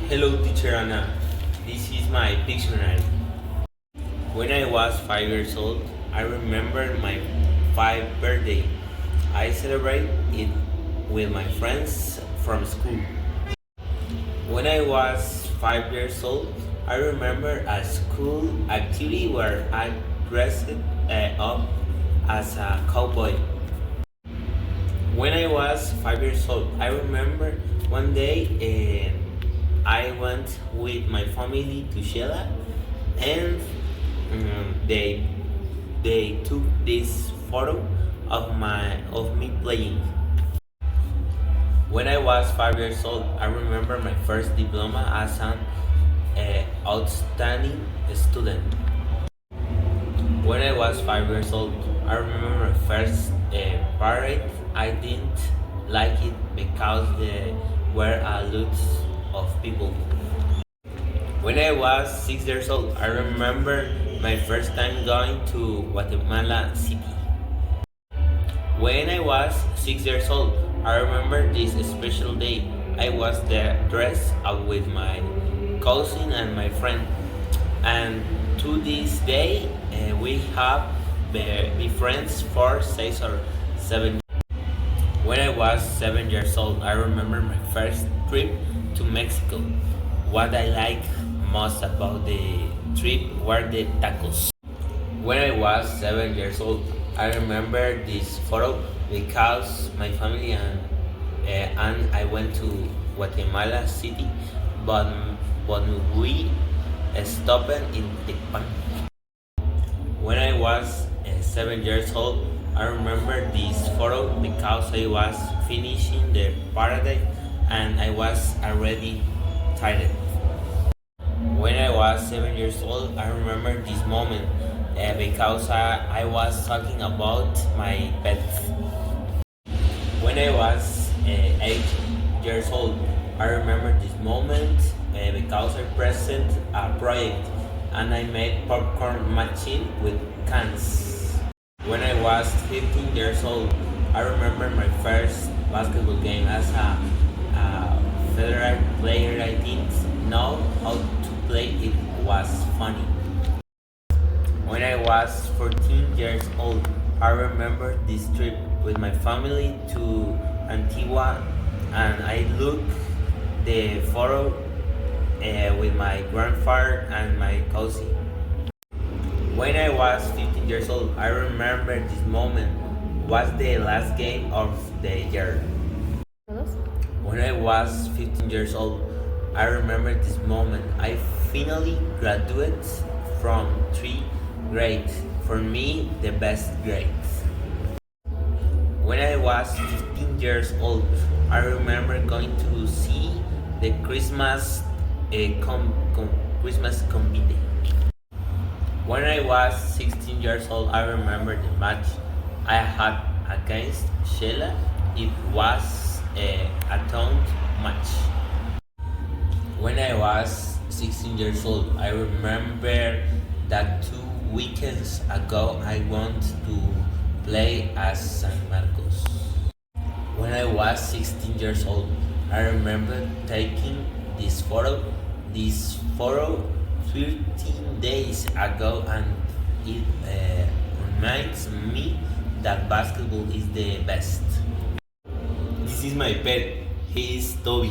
Hello, teacher Anna. This is my dictionary. When I was 5 years old, I remember my 5th birthday. I celebrate it with my friends from school. When I was 5 years old, I remember a school activity where I dressed up as a cowboy. When I was 5 years old, I remember one day I went with my family to Shela, and they took this photo of me playing. When I was 5 years old, I remember my first diploma as an outstanding student. When I was 5 years old, I remember my first parade. I didn't like it because there were a lot of people. When I was 6 years old, I remember my first time going to Guatemala City. When I was 6 years old, I remember this special day. I was there dressed up with my cousin and my friend, and to this day we have been friends for 6 or 7. When I was 7 years old, I remember my first trip to Mexico. What I like most about the trip were the tacos. When I was 7 years old, I remember this photo because my family and I went to Guatemala City, but but we stopped in Tecpan. When I was 7 years old, I remember this photo because I was finishing the paradise and I was already tired. When I was 7 years old, I remember this moment because I was talking about my pets. When I was 8 years old, I remember this moment because I present a project and I made popcorn machine with cans. When I was 15 years old, I remember my first basketball game as a federal player. I didn't know how to play, it was funny. When I was 14 years old, I remember this trip with my family to Antigua, and I look the photo with my grandfather and my cousin. When I was 15 years old, I remember this moment was the last game of the year. When I was 15 years old, I remember this moment. I finally graduated from 3 grades. For me, the best grades. When I was 15 years old, I remember going to see the Christmas compete. When I was 16 years old, I remember the match I had against Shela. It was a town match. When I was 16 years old, I remember that 2 weekends ago I went to play as San Marcos. When I was 16 years old, I remember taking this photo. This photo 13 days ago, and it reminds me that basketball is the best. This is my pet. He is Toby.